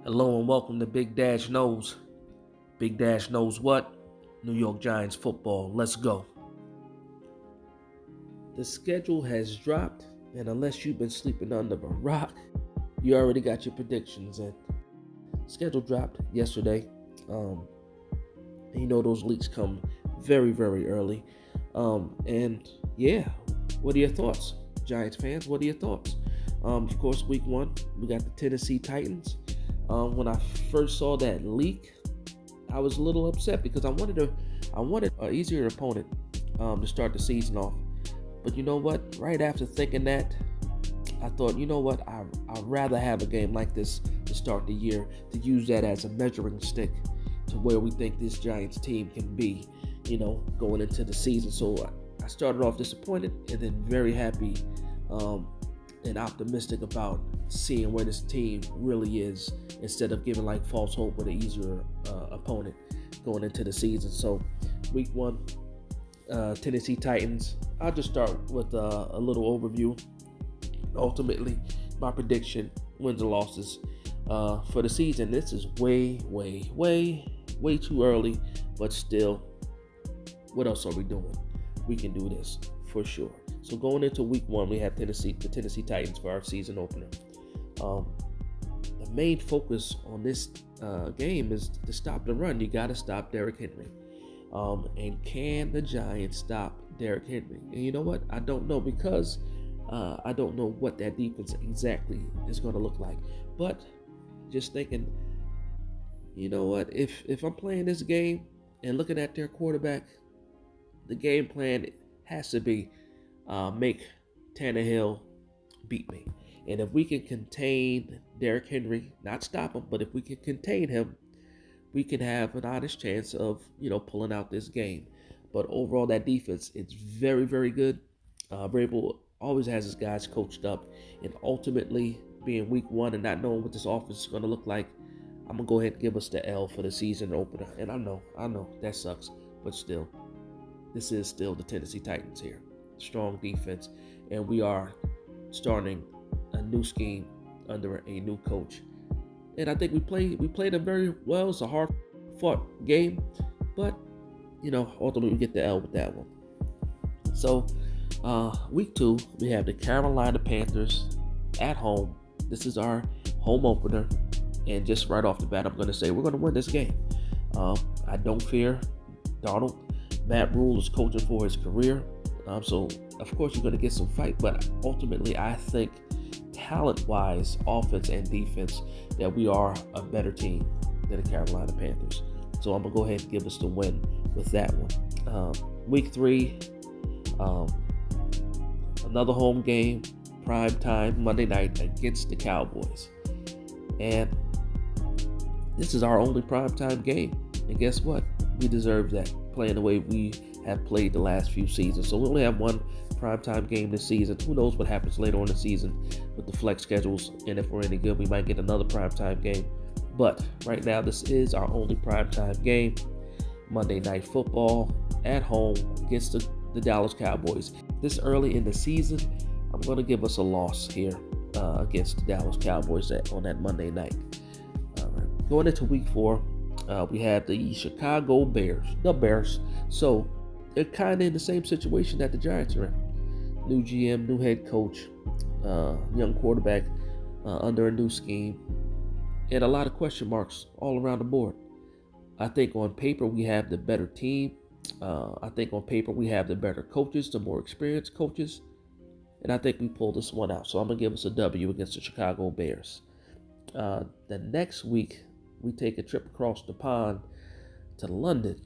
Hello and welcome to Big Dash Knows. Big Dash knows what? New York Giants football. Let's go. The schedule has dropped, and unless you've been sleeping under a rock, you already got your predictions in. Schedule dropped yesterday. And you know those leaks come very, very early. And yeah, what are your thoughts, Giants fans? What are your thoughts? Of course, week one, we got the Tennessee Titans. When I first saw that leak, I was a little upset because I wanted an easier opponent to start the season off. But you know what? Right after thinking that, I thought, you know what? I'd rather have a game like this to start the year, to use that as a measuring stick to where we think this Giants team can be, going into the season. So I started off disappointed and then very happy and optimistic about seeing where this team really is instead of giving like false hope with an easier opponent going into the season. So week one, Tennessee Titans. I'll just start with a little overview. Ultimately, my prediction, wins and losses for the season. This is way too early, but still, what else are we doing? We can do this for sure. So going into week one, we have the Tennessee Titans for our season opener. The main focus on this game is to stop the run. You got to stop Derrick Henry. And can the Giants stop Derrick Henry? And you know what? I don't know because I don't know what that defense exactly is going to look like. But just thinking, you know what? If I'm playing this game and looking at their quarterback, the game plan has to be make Tannehill beat me. And if we can contain Derrick Henry, not stop him, but if we can contain him, we can have an honest chance of, pulling out this game. But overall, that defense, it's very, very good. Vrabel always has his guys coached up. And ultimately, being week one and not knowing what this offense is going to look like, I'm going to go ahead and give us the L for the season opener. And I know, that sucks. But still, this is still the Tennessee Titans here. Strong defense. And we are starting a new scheme under a new coach. And I think we played them very well. It's a hard-fought game. But, ultimately we get the L with that one. So, week two, we have the Carolina Panthers at home. This is our home opener. And just right off the bat, I'm going to say we're going to win this game. I don't fear Donald. Matt Rule is coaching for his career. So, of course, you're going to get some fight. But ultimately, I think talent-wise, offense and defense, that we are a better team than the Carolina Panthers. So I'm going to go ahead and give us the win with that one. Week three, another home game, prime time, Monday night against the Cowboys. And this is our only primetime game. And guess what? We deserve that, playing the way we have played the last few seasons. So we only have one primetime game this season. Who knows what happens later on in the season with the flex schedules. And if we're any good, we might get another primetime game. But right now, this is our only primetime game. Monday Night Football at home against the Dallas Cowboys. This early in the season, I'm going to give us a loss here against the Dallas Cowboys on that Monday night. All right. Going into week four, we have the Chicago Bears. The Bears. So they're kind of in the same situation that the Giants are in. New GM, new head coach, young quarterback under a new scheme, and a lot of question marks all around the board. I think on paper we have the better team. I think on paper we have the better coaches, the more experienced coaches. And I think we pulled this one out. So I'm going to give us a W against the Chicago Bears. The next week, we take a trip across the pond to London.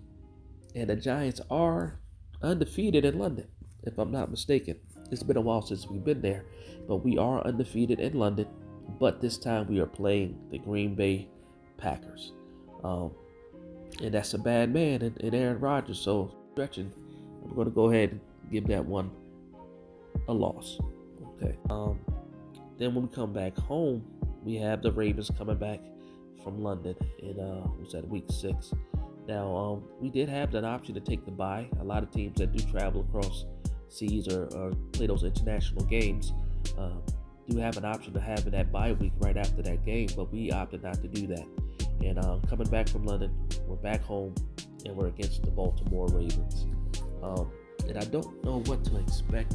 And the Giants are undefeated in London, if I'm not mistaken. It's been a while since we've been there. But we are undefeated in London. But this time we are playing the Green Bay Packers. And that's a bad man in Aaron Rodgers. So stretching, I'm going to go ahead and give that one a loss. Okay. Then when we come back home, we have the Ravens coming back from London in week 6. Now we did have that option to take the bye. A lot of teams that do travel across seas or play those international games do have an option to having that bye week right after that game, but we opted not to do that. And coming back from London, we're back home, and we're against the Baltimore Ravens. And I don't know what to expect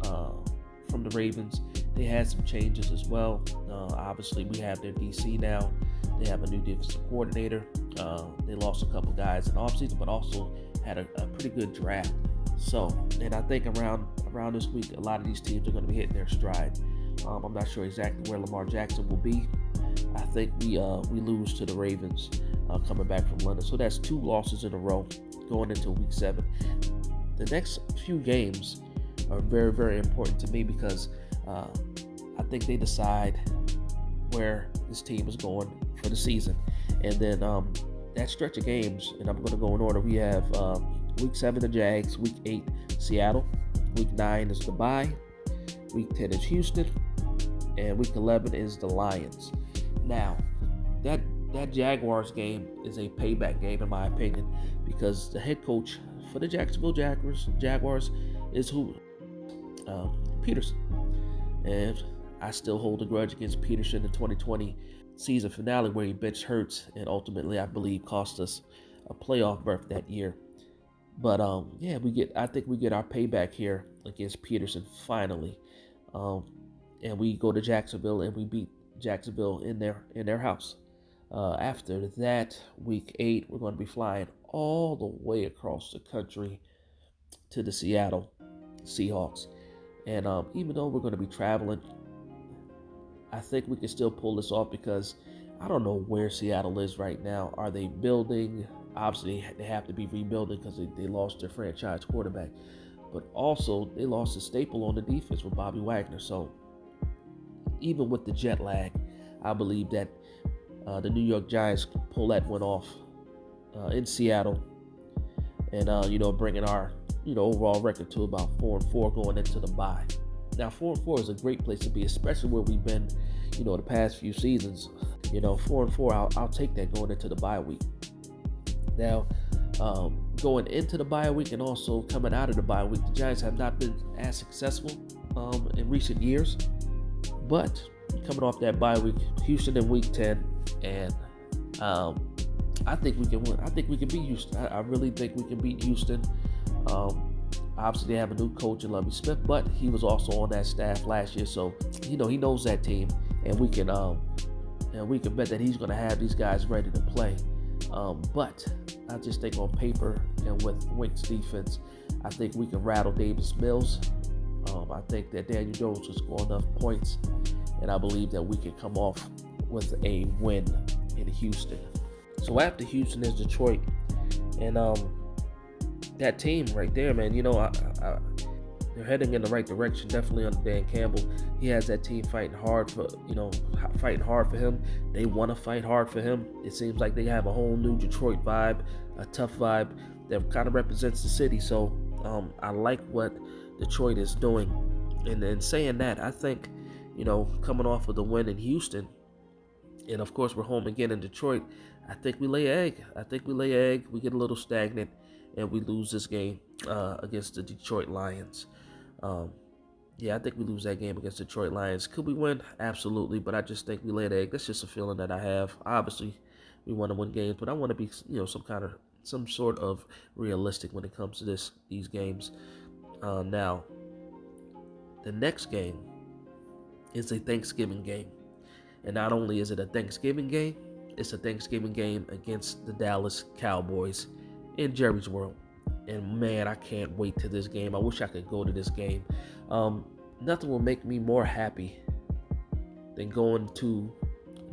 from the Ravens. They had some changes as well. Obviously, we have their DC now. They have a new defensive coordinator. They lost a couple guys in offseason, but also had a pretty good draft. So, and I think around this week, a lot of these teams are going to be hitting their stride. I'm not sure exactly where Lamar Jackson will be. I think we lose to the Ravens coming back from London. So that's 2 losses in a row going into week 7. The next few games are very, very important to me because I think they decide where this team is going for the season. And then that stretch of games, and I'm going to go in order. We have week 7 the Jags, week 8 Seattle, week 9 is the bye, week 10 is Houston, and week 11 is the Lions. Now, that Jaguars game is a payback game in my opinion because the head coach for the Jacksonville Jaguars is who? Peterson. And I still hold a grudge against Peterson in the 2020 season finale where he benched Hurts and ultimately I believe cost us a playoff berth that year. But I think we get our payback here against Peterson finally. And we go to Jacksonville and we beat Jacksonville in their house. After that, week 8, we're going to be flying all the way across the country to the Seattle Seahawks. And even though we're going to be traveling, I think we can still pull this off because I don't know where Seattle is right now. Are they building? Obviously, they have to be rebuilding because they lost their franchise quarterback. But also, they lost a staple on the defense with Bobby Wagner. So even with the jet lag, I believe that the New York Giants pull that one off in Seattle, and bringing our overall record to about 4-4 going into the bye. Now 4-4 is a great place to be, especially where we've been, the past few seasons. 4-4, I'll take that going into the bye week. Now, going into the bye week and also coming out of the bye week, the Giants have not been as successful in recent years, but coming off that bye week, Houston in week 10, and I think we can win. I think we can beat Houston. I really think we can beat Houston. Obviously, they have a new coach in Lovie Smith, but he was also on that staff last year, so he knows that team, and we can bet that he's going to have these guys ready to play. But I just think on paper and with Wink's defense, I think we can rattle Davis Mills. I think that Daniel Jones will score enough points, and I believe that we can come off with a win in Houston. So after Houston is Detroit, and that team right there, man, they're heading in the right direction. Definitely under Dan Campbell, he has that team fighting hard for him. They want to fight hard for him. It seems like they have a whole new Detroit vibe, a tough vibe that kind of represents the city. So I like what Detroit is doing. And in saying that, I think, coming off of the win in Houston, and of course we're home again in Detroit, I think we lay egg. We get a little stagnant, and we lose this game against the Detroit Lions. I think we lose that game against the Detroit Lions. Could we win? Absolutely, but I just think we lay an egg. That's just a feeling that I have. Obviously, we want to win games, but I want to be, some sort of realistic when it comes to these games. Now, the next game is a Thanksgiving game. And not only is it a Thanksgiving game, it's a Thanksgiving game against the Dallas Cowboys in Jerry's World. And man, I can't wait to this game. I wish I could go to this game. Nothing will make me more happy than going to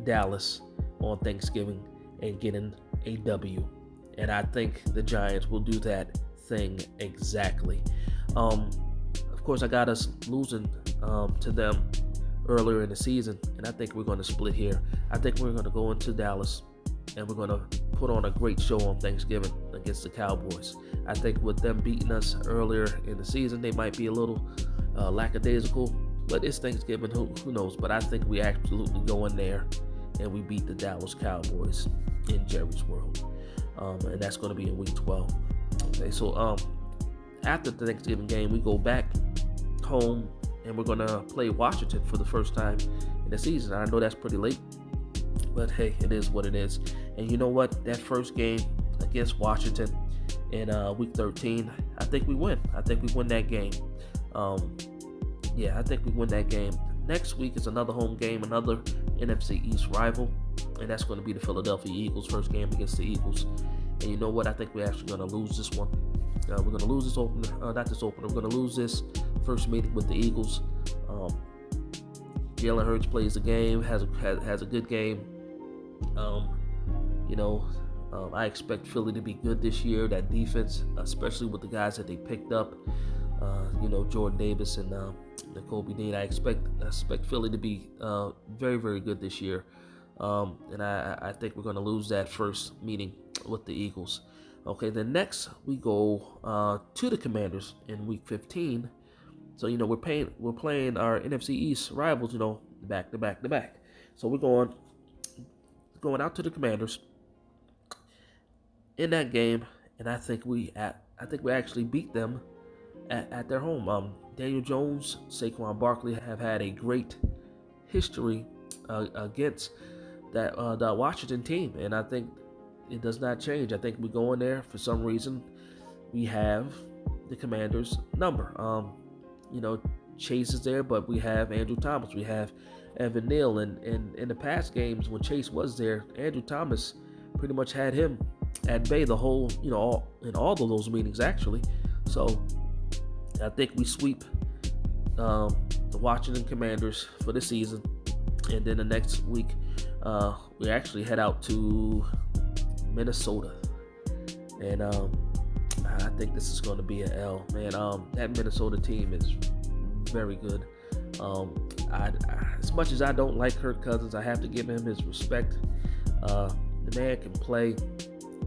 Dallas on Thanksgiving and getting a W. And I think the Giants will do that thing exactly. Of course, I got us losing to them earlier in the season, and I think we're going to split here. I think we're going to go into Dallas, and we're going to put on a great show on Thanksgiving against the Cowboys. I think with them beating us earlier in the season, they might be a little lackadaisical, but it's Thanksgiving, who knows? But I think we absolutely go in there, and we beat the Dallas Cowboys in Jerry's World, and that's going to be in Week 12. Okay, so after the Thanksgiving game, we go back home and we're going to play Washington for the first time in the season. I know that's pretty late, but hey, it is what it is. And you know what? That first game against Washington in week 13, I think we win. I think we win that game. I think we win that game. Next week is another home game, another NFC East rival, and that's going to be the Philadelphia Eagles' first game against the Eagles. And you know what? I think we're actually going to lose this one. We're going to lose this opener, not this opener. We're going to lose this first meeting with the Eagles. Jalen Hurts plays the game, has a good game. I expect Philly to be good this year. That defense, especially with the guys that they picked up, Jordan Davis and Nakobe Dean. I expect Philly to be very, very good this year. And I think we're going to lose that first meeting with the Eagles. Okay, then next we go to the Commanders in Week 15. So we're playing our NFC East rivals, back to back. So we're going out to the Commanders in that game, and I think we actually beat them at their home. Daniel Jones, Saquon Barkley have had a great history against that Washington team, and I think it does not change. I think we go in there for some reason. We have the Commanders' number. Chase is there, but we have Andrew Thomas. We have Evan Neal, and in the past games when Chase was there, Andrew Thomas pretty much had him at bay the whole, in all of those meetings actually. So I think we sweep the Washington Commanders for the season, and then the next week we actually head out to Minnesota, and I think this is going to be an L, man. That Minnesota team is very good. As much as I don't like Kirk Cousins, I have to give him his respect. The man can play.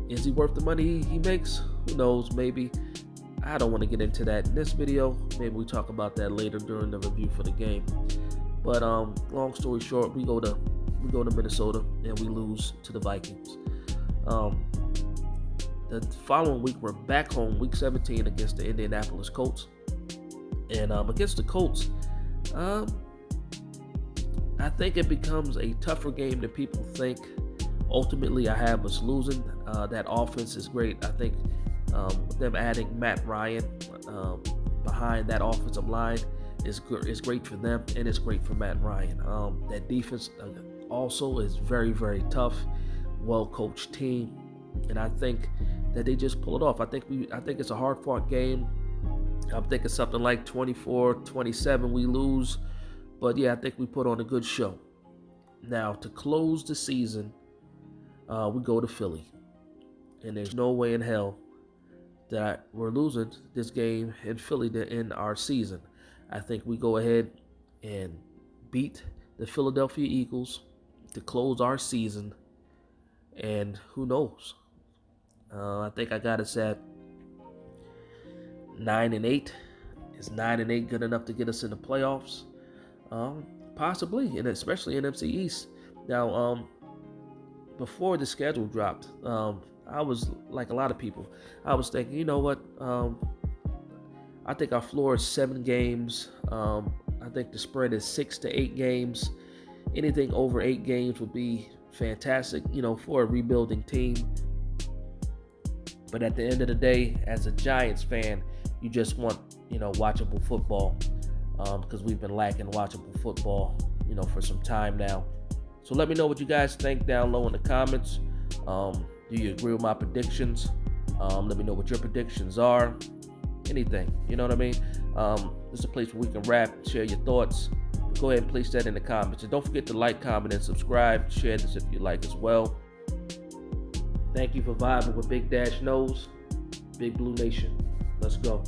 Is he worth the money he makes? Who knows? Maybe. I don't want to get into that in this video. Maybe we talk about that later during the review for the game. But long story short, we go to Minnesota and we lose to the Vikings. The following week, we're back home, Week 17, against the Indianapolis Colts. And against the Colts, I think it becomes a tougher game than people think. Ultimately, I have us losing. That offense is great. I think them adding Matt Ryan behind that offensive line is great for them, and it's great for Matt Ryan. That defense also is very, very tough, well-coached team, and I think that they just pull it off. I think it's a hard-fought game. I'm thinking something like 24-27 we lose, but yeah, I think we put on a good show. Now, to close the season, we go to Philly, and there's no way in hell that we're losing this game in Philly to end our season. I think we go ahead and beat the Philadelphia Eagles to close our season, and who knows? I think I got us at 9-8. Is 9-8 good enough to get us in the playoffs? Possibly, and especially in NFC East. Now, before the schedule dropped, I was like a lot of people. I was thinking, you know what? I think our floor is 7 games. I think the spread is 6 to 8 games. Anything over 8 games would be fantastic, for a rebuilding team. But at the end of the day, as a Giants fan, you just want, watchable football, because we've been lacking watchable football, for some time now. So let me know what you guys think down low in the comments. Do you agree with my predictions? Let me know what your predictions are. Anything, you know what I mean? This is a place where we can rap, share your thoughts. Go ahead and place that in the comments. And don't forget to like, comment, and subscribe. Share this if you like as well. Thank you for vibing with Big Dash Knows. Big Blue Nation. Let's go.